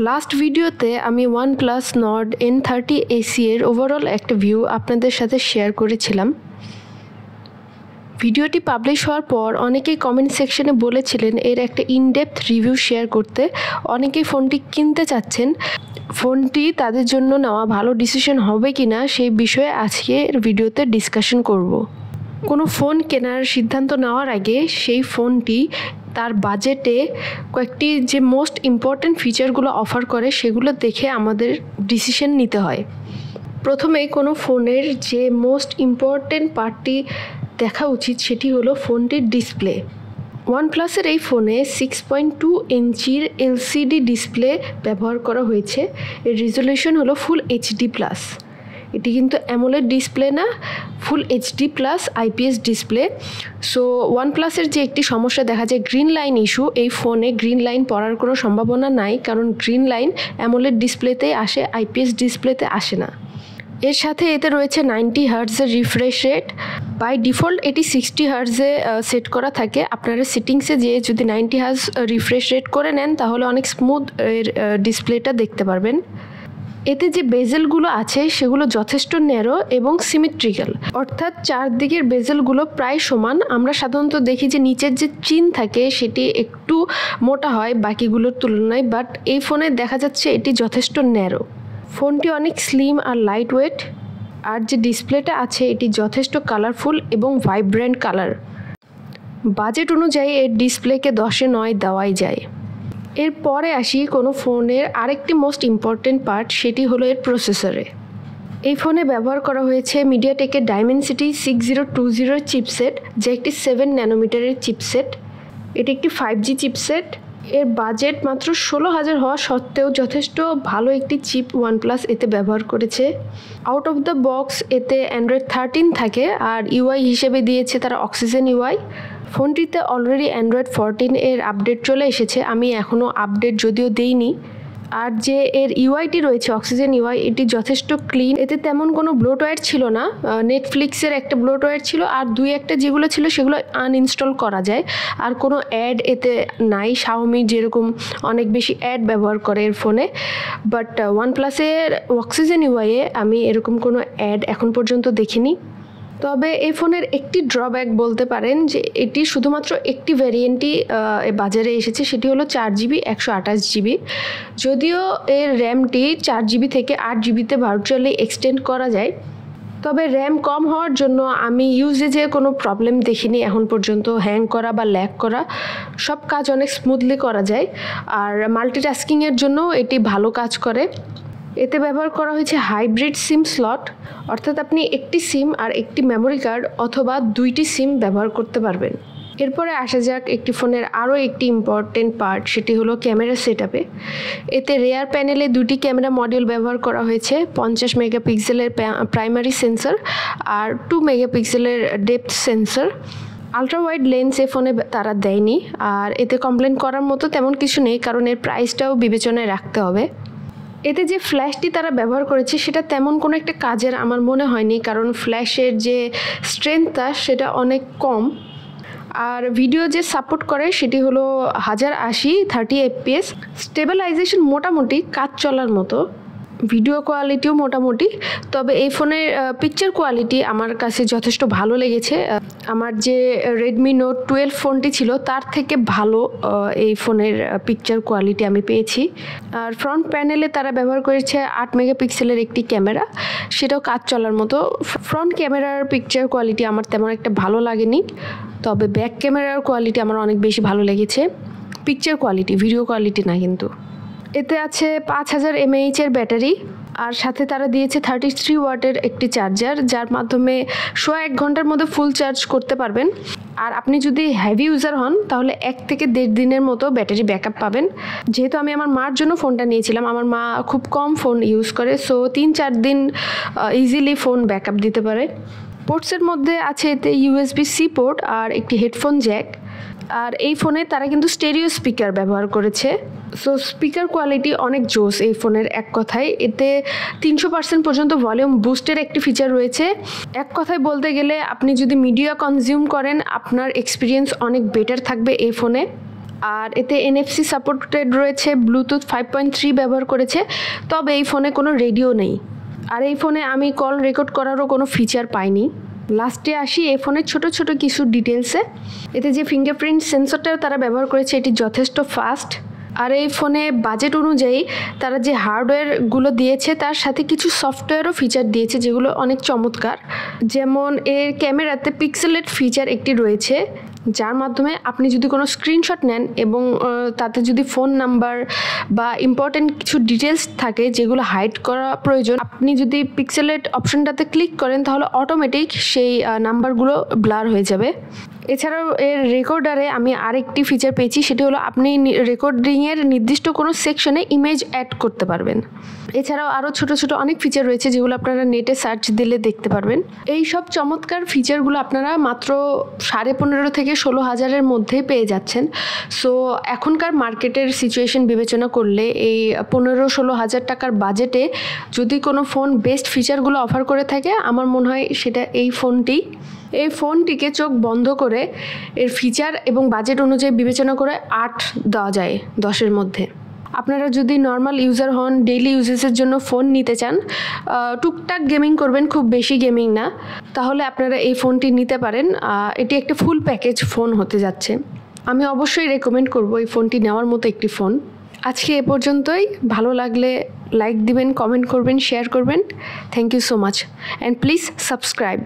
Last ভিডিওতে আমি OnePlus Nord N30 AC এর ওভারঅল একটা ভিউ আপনাদের সাথে শেয়ার করেছিলাম। ভিডিওটি পাবলিশ হওয়ার পর অনেকেই কমেন্ট সেকশনে বলেছিলেন এর একটা ইনডেপথ রিভিউ শেয়ার করতে। অনেকেই ফোনটি কিনতে চাচ্ছেন, ফোনটি তাদের জন্য নেওয়া ভালো ডিসিশন হবে কিনা সেই বিষয়ে আজকের ভিডিওতে ডিসকাশন করব। কোনো ফোন কেনার সিদ্ধান্ত নেওয়ার আগে সেই ফোনটি তার বাজেটে কয়েকটি যে মোস্ট ইম্পর্ট্যান্ট ফিচারগুলো অফার করে সেগুলো দেখে আমাদের ডিসিশন নিতে হয়। প্রথমে কোনো ফোনের যে মোস্ট ইম্পর্ট্যান্ট পার্টটি দেখা উচিত সেটি হলো ফোনটির ডিসপ্লে। OnePlusের এই ফোনে 6.2 ইঞ্চির LCD ডিসপ্লে ব্যবহার করা হয়েছে। এর রেজলিউশন হলো ফুল HD+। এটি কিন্তু অ্যামোলেড ডিসপ্লে না, ফুল HD+ IPS ডিসপ্লে। সো OnePlusের যে একটি সমস্যা দেখা যায় গ্রিন লাইন ইস্যু, এই ফোনে গ্রিন লাইন পড়ার কোনো সম্ভাবনা নাই, কারণ গ্রিন লাইন অ্যামোলেড ডিসপ্লেতেই আসে, IPS ডিসপ্লেতে আসে না। এর সাথে এতে রয়েছে 90 হার্টজের রিফ্রেশ রেট। বাই ডিফল্ট এটি 60 হার্টজে সেট করা থাকে। আপনারা সেটিংসে যেয়ে যদি 90 হার্টজ রিফ্রেশ রেট করে নেন তাহলে অনেক স্মুথ এর ডিসপ্লেটা দেখতে পারবেন। এতে যে বেজেলগুলো আছে সেগুলো যথেষ্ট ন্যারো এবং সিমেট্রিক্যাল, অর্থাৎ চারদিকের বেজেলগুলো প্রায় সমান। আমরা সাধারণত দেখি যে নিচের যে চিন থাকে সেটি একটু মোটা হয় বাকিগুলোর তুলনায়, বাট এই ফোনে দেখা যাচ্ছে এটি যথেষ্ট ন্যারো। ফোনটি অনেক স্লিম আর লাইট ওয়েট, আর যে ডিসপ্লেটা আছে এটি যথেষ্ট কালারফুল এবং ভাইব্রেন্ট কালার। বাজেট অনুযায়ী এর ডিসপ্লেকে 10-এ 9 দেওয়াই যায়। এরপরে আসি কোনো ফোনের আরেকটি মোস্ট ইম্পর্ট্যান্ট পার্ট, সেটি হলো এর প্রসেসরে। এই ফোনে ব্যবহার করা হয়েছে মিডিয়াটেকের Dimensity 6020 চিপসেট, যা একটি 7 ন্যানোমিটারের চিপসেট। এটি একটি 5G চিপসেট। এর বাজেট মাত্র 16,000 হওয়া সত্ত্বেও যথেষ্ট ভালো একটি চিপ OnePlus এতে ব্যবহার করেছে। আউট অফ দ্য বক্স এতে Android 13 থাকে, আর UI হিসেবে দিয়েছে তারা Oxygen UI। ফোনটিতে অলরেডি Android 14 এর আপডেট চলে এসেছে, আমি এখনও আপডেট যদিও দেইনি। আর যে এর ইউআইটি রয়েছে Oxygen UI, এটি যথেষ্ট ক্লিন। এতে তেমন কোনো ব্লোটওয়্যার ছিল না। নেটফ্লিক্সের একটা ব্লোটওয়্যার ছিল, আর দুই একটা যেগুলো ছিল সেগুলো আনইনস্টল করা যায়। আর কোনো অ্যাড এতে নাই, Xiaomi যেরকম অনেক বেশি অ্যাড ব্যবহার করে এর ফোনে, বাট OnePlusের Oxygen UI এ আমি এরকম কোনো অ্যাড এখন পর্যন্ত দেখিনি। তবে এই ফোনের একটি ড্রব্যাক বলতে পারেন যে এটি শুধুমাত্র একটি ভ্যারিয়েন্টই বাজারে এসেছে, সেটি হলো 4GB 128GB। যদিও এর র্যামটি 4GB থেকে 8GBতে ভার্চুয়ালি এক্সটেন্ড করা যায়, তবে র্যাম কম হওয়ার জন্য আমি ইউজেজে কোনো প্রবলেম দেখিনি এখন পর্যন্ত। হ্যাং করা বা ল্যাগ করা সব কাজ অনেক স্মুথলি করা যায়, আর মাল্টিটাস্কিংয়ের জন্য এটি ভালো কাজ করে। এতে ব্যবহার করা হয়েছে হাইব্রিড সিম স্লট, অর্থাৎ আপনি একটি সিম আর একটি মেমোরি কার্ড অথবা দুইটি সিম ব্যবহার করতে পারবেন। এরপরে আসা যাক একটি ফোনের আরও একটি ইম্পর্টেন্ট পার্ট, সেটি হলো ক্যামেরা সেটআপে। এতে রেয়ার প্যানেলে দুটি ক্যামেরা মডিউল ব্যবহার করা হয়েছে, 50 মেগাপিক্সেলের প্রাইমারি সেন্সর আর 2 মেগাপিক্সেলের depth sensor. Ultra wide lens এ ফোনে তারা দেয়নি, আর এতে কমপ্লেন করার মতো তেমন কিছু নেই, কারণ এর প্রাইসটাও বিবেচনায় রাখতে হবে। এতে যে ফ্ল্যাশটি তারা ব্যবহার করেছে সেটা তেমন কোনো একটা কাজের আমার মনে হয়নি, কারণ ফ্ল্যাশের যে স্ট্রেংথটা সেটা অনেক কম। আর ভিডিও যে সাপোর্ট করে সেটি হলো 1080 30 fps। স্টেবিলাইজেশন মোটামুটি কাজ চলার মতো, ভিডিও কোয়ালিটিও মোটামুটি। তবে এই ফোনের পিকচার কোয়ালিটি আমার কাছে যথেষ্ট ভালো লেগেছে। আমার যে Redmi Note 12 ফোনটি ছিল তার থেকে ভালো এই ফোনের পিকচার কোয়ালিটি আমি পেয়েছি। আর ফ্রন্ট প্যানেলে তারা ব্যবহার করেছে 8 মেগাপিক্সেলের একটি ক্যামেরা, সেটাও কাজ চলার মতো। ফ্রন্ট ক্যামেরার পিকচার কোয়ালিটি আমার তেমন একটা ভালো লাগেনি, তবে ব্যাক ক্যামেরার কোয়ালিটি আমার অনেক বেশি ভালো লেগেছে। পিকচার কোয়ালিটি, ভিডিও কোয়ালিটি না কিন্তু। এতে আছে 5000 mAh এর ব্যাটারি, আর সাথে তারা দিয়েছে 33 ওয়াটের একটি চার্জার, যার মাধ্যমে 1 ঘন্টার মধ্যে ফুল চার্জ করতে পারবেন। আর আপনি যদি হেভি ইউজার হন তাহলে 1 থেকে 1.5 দিনের মতো ব্যাটারি ব্যাকআপ পাবেন। যেহেতু আমি আমার মার জন্য ফোনটা নিয়েছিলাম, আমার মা খুব কম ফোন ইউজ করে, সো 3-4 দিন ইজিলি ফোন ব্যাকআপ দিতে পারে। পোর্টসের মধ্যে আছে এতে USB-C পোর্ট আর একটি হেডফোন জ্যাক। আর এই ফোনে তারা কিন্তু স্টেরিও স্পিকার ব্যবহার করেছে, সো স্পিকার কোয়ালিটি অনেক জোস এই ফোনের। এক কথায় এতে 300% পর্যন্ত ভলিউম বুস্টের একটি ফিচার রয়েছে। এক কথায় বলতে গেলে আপনি যদি মিডিয়া কনজিউম করেন আপনার এক্সপিরিয়েন্স অনেক বেটার থাকবে এই ফোনে। আর এতে NFC সাপোর্টেড রয়েছে, ব্লুটুথ 5.3 ব্যবহার করেছে, তবে এই ফোনে কোনো রেডিও নেই। আর এই ফোনে আমি কল রেকর্ড করারও কোনো ফিচার পাইনি। লাস্টে আসি এই ফোনের ছোট ছোট কিছু ডিটেলসে। এতে যে ফিঙ্গারপ্রিন্ট সেন্সরটা তারা ব্যবহার করেছে এটি যথেষ্ট ফাস্ট। আর এই ফোনে বাজেট অনুযায়ী তারা যে হার্ডওয়্যারগুলো দিয়েছে তার সাথে কিছু সফটওয়্যারও ফিচার দিয়েছে যেগুলো অনেক চমৎকার। যেমন এর ক্যামেরাতে পিক্সেলেট ফিচার একটি রয়েছে, যার মাধ্যমে আপনি যদি কোনো স্ক্রিনশট নেন এবং তাতে যদি ফোন নাম্বার বা ইম্পর্টেন্ট কিছু ডিটেলস থাকে যেগুলো হাইড করা প্রয়োজন, আপনি যদি পিক্সেলেট অপশনটাতে ক্লিক করেন তাহলে অটোমেটিক সেই নাম্বারগুলো ব্লার হয়ে যাবে। এছাড়াও এর রেকর্ডারে আমি আরেকটি ফিচার পেয়েছি, সেটি হলো আপনি রেকর্ডিংয়ের নির্দিষ্ট কোনো সেকশনে ইমেজ অ্যাড করতে পারবেন। এছাড়াও আরও ছোট ছোট অনেক ফিচার রয়েছে যেগুলো আপনারা নেটে সার্চ দিলে দেখতে পারবেন। এই সব চমৎকার ফিচারগুলো আপনারা মাত্র 15,500 থেকে 16,000-এর মধ্যেই পেয়ে যাচ্ছেন। সো এখনকার মার্কেটের সিচুয়েশন বিবেচনা করলে এই 15-16 হাজার টাকার বাজেটে যদি কোনো ফোন বেস্ট ফিচারগুলো অফার করে থাকে, আমার মনে হয় সেটা এই ফোনটি। এই ফোনটিকে চোখ বন্ধ করে এর ফিচার এবং বাজেট অনুযায়ী বিবেচনা করে 8 দেওয়া যায় 10-এর মধ্যে। আপনারা যদি নর্মাল ইউজার হন, ডেইলি ইউজেসের জন্য ফোন নিতে চান, টুকটাক গেমিং করবেন, খুব বেশি গেমিং না, তাহলে আপনারা এই ফোনটি নিতে পারেন। এটি একটা ফুল প্যাকেজ ফোন হতে যাচ্ছে। আমি অবশ্যই রেকমেন্ড করব এই ফোনটি নেওয়ার মতো একটি ফোন। আজকে এ পর্যন্তই। ভালো লাগলে লাইক দিবেন, কমেন্ট করবেন, শেয়ার করবেন। Thank you so much and please subscribe.